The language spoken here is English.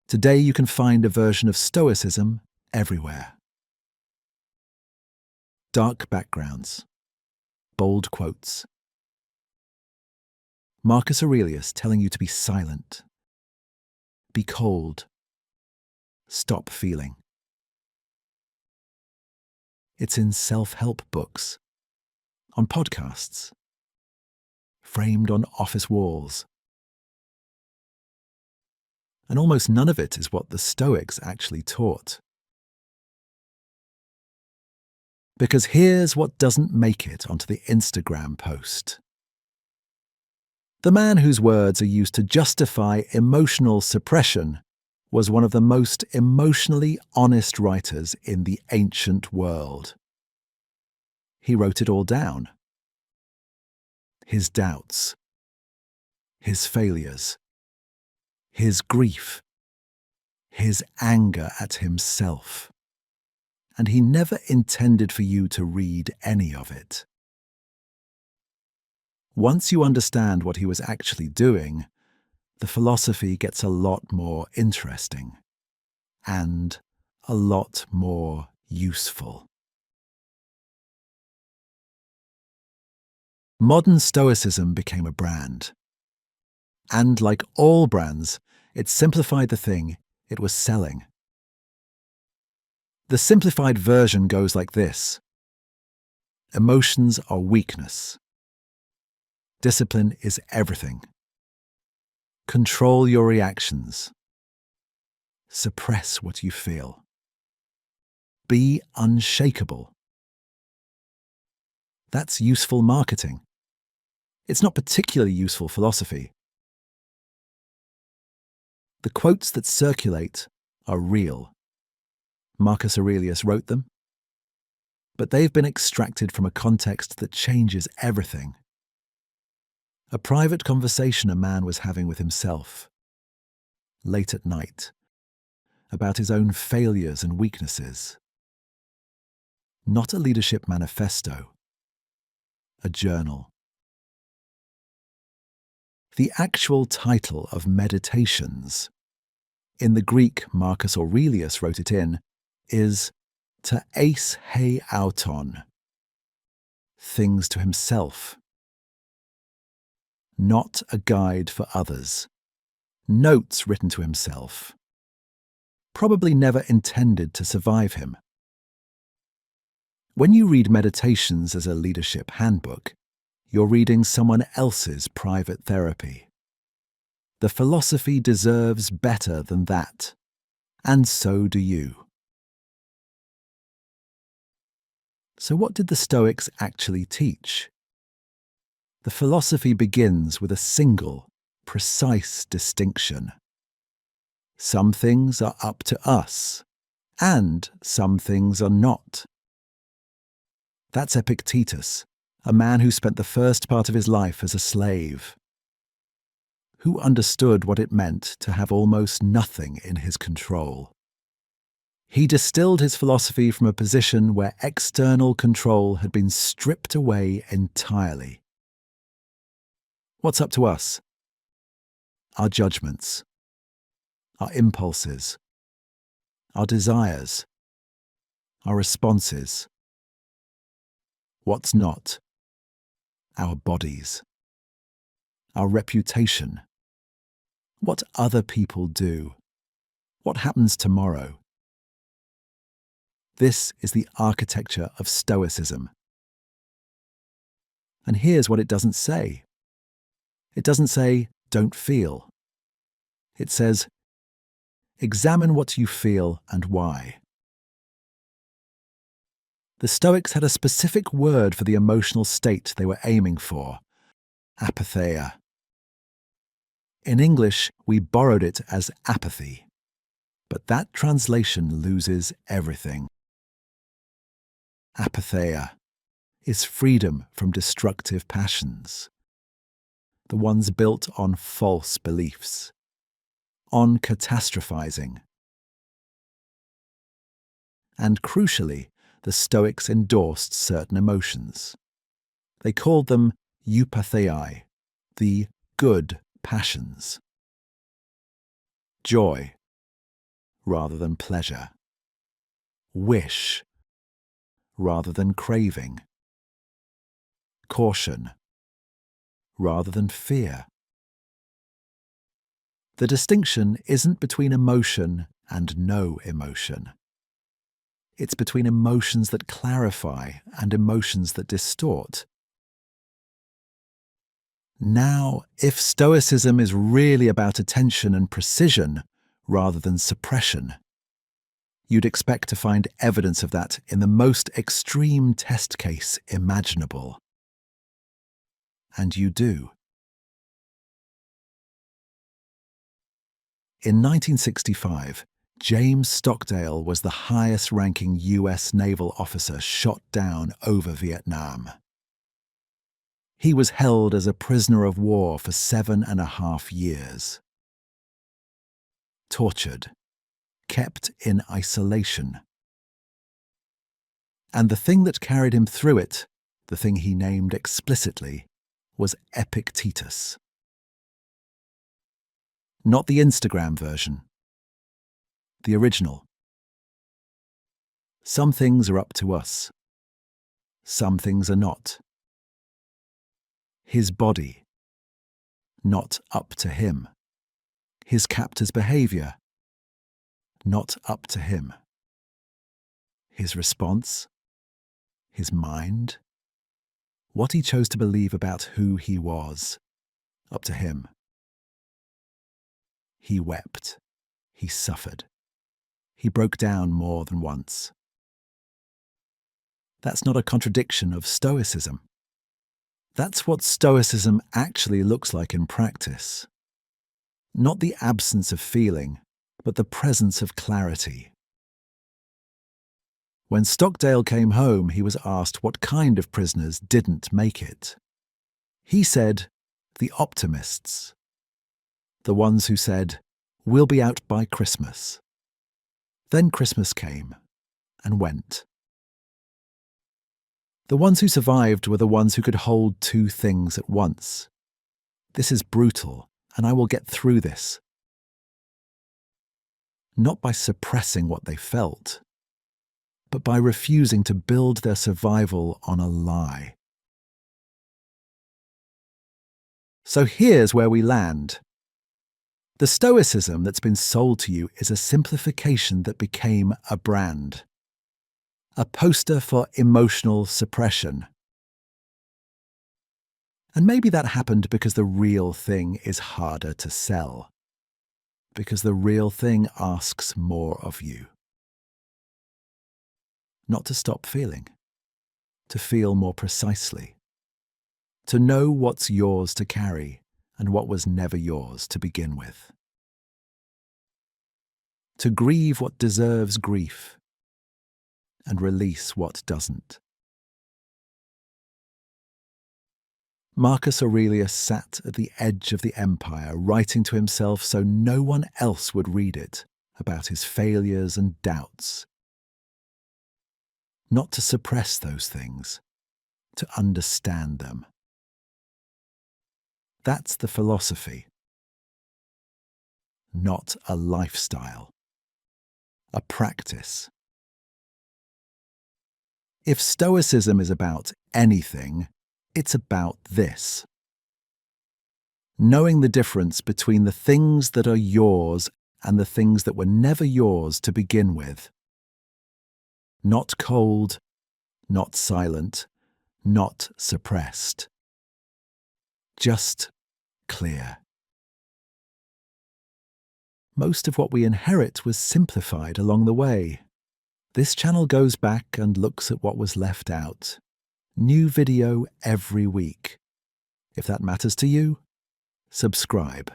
Today you can find a version of Stoicism everywhere. Dark backgrounds, bold quotes. Marcus Aurelius telling you to be silent, be cold, stop feeling. It's in self-help books, on podcasts, framed on office walls. And almost none of it is what the Stoics actually taught. Because here's what doesn't make it onto the Instagram post. The man whose words are used to justify emotional suppression was one of the most emotionally honest writers in the ancient world. He wrote it all down. His doubts, his failures, his grief, his anger at himself. And he never intended for you to read any of it. Once you understand what he was actually doing, the philosophy gets a lot more interesting and a lot more useful. Modern Stoicism became a brand. And like all brands, it simplified the thing it was selling. The simplified version goes like this. Emotions are weakness. Discipline is everything. Control your reactions. Suppress what you feel. Be unshakable. That's useful marketing. It's not particularly useful philosophy. The quotes that circulate are real. Marcus Aurelius wrote them, but they've been extracted from a context that changes everything. A private conversation a man was having with himself, late at night, about his own failures and weaknesses. Not a leadership manifesto, a journal. The actual title of Meditations, in the Greek Marcus Aurelius wrote it in, is to ace heauton, things to himself. Not a guide for others. Notes written to himself. Probably never intended to survive him. When you read Meditations as a leadership handbook, you're reading someone else's private therapy. The philosophy deserves better than that, and so do you. So what did the Stoics actually teach? The philosophy begins with a single, precise distinction. Some things are up to us, and some things are not. That's Epictetus, a man who spent the first part of his life as a slave, who understood what it meant to have almost nothing in his control. He distilled his philosophy from a position where external control had been stripped away entirely. What's up to us? Our judgments, our impulses, our desires, our responses. What's not? Our bodies, our reputation, what other people do, what happens tomorrow. This is the architecture of Stoicism. And here's what it doesn't say. It doesn't say, don't feel. It says, examine what you feel and why. The Stoics had a specific word for the emotional state they were aiming for, apatheia. In English, we borrowed it as apathy, but that translation loses everything. Apatheia is freedom from destructive passions, the ones built on false beliefs, on catastrophizing. And crucially, the Stoics endorsed certain emotions. They called them Eupatheiai, the good passions. Joy, rather than pleasure. Wish rather than craving. Caution rather than fear. The distinction isn't between emotion and no emotion. It's between emotions that clarify and emotions that distort. Now, if Stoicism is really about attention and precision rather than suppression, you'd expect to find evidence of that in the most extreme test case imaginable. And you do. In 1965, James Stockdale was the highest-ranking US naval officer shot down over Vietnam. He was held as a prisoner of war for 7.5 years. Tortured, kept in isolation. And the thing that carried him through it, the thing he named explicitly, was Epictetus. Not the Instagram version. The original. Some things are up to us. Some things are not. His body, not up to him. His captor's behavior, not up to him. His response, his mind, what he chose to believe about who he was, up to him. He wept. He suffered. He broke down more than once. That's not a contradiction of Stoicism. That's what Stoicism actually looks like in practice. Not the absence of feeling, but the presence of clarity. When Stockdale came home, he was asked what kind of prisoners didn't make it. He said, the optimists. The ones who said, we'll be out by Christmas. Then Christmas came and went. The ones who survived were the ones who could hold two things at once. This is brutal, and I will get through this. Not by suppressing what they felt, but by refusing to build their survival on a lie. So here's where we land. The Stoicism that's been sold to you is a simplification that became a brand. A poster for emotional suppression. And maybe that happened because the real thing is harder to sell. Because the real thing asks more of you. Not to stop feeling. To feel more precisely. To know what's yours to carry and what was never yours to begin with. To grieve what deserves grief and release what doesn't. Marcus Aurelius sat at the edge of the empire, writing to himself so no one else would read it, about his failures and doubts. Not to suppress those things, to understand them. That's the philosophy. Not a lifestyle. A practice. If Stoicism is about anything, it's about this. Knowing the difference between the things that are yours and the things that were never yours to begin with. Not cold, not silent, not suppressed. Just clear. Most of what we inherit was simplified along the way. This channel goes back and looks at what was left out. New video every week. If that matters to you, subscribe.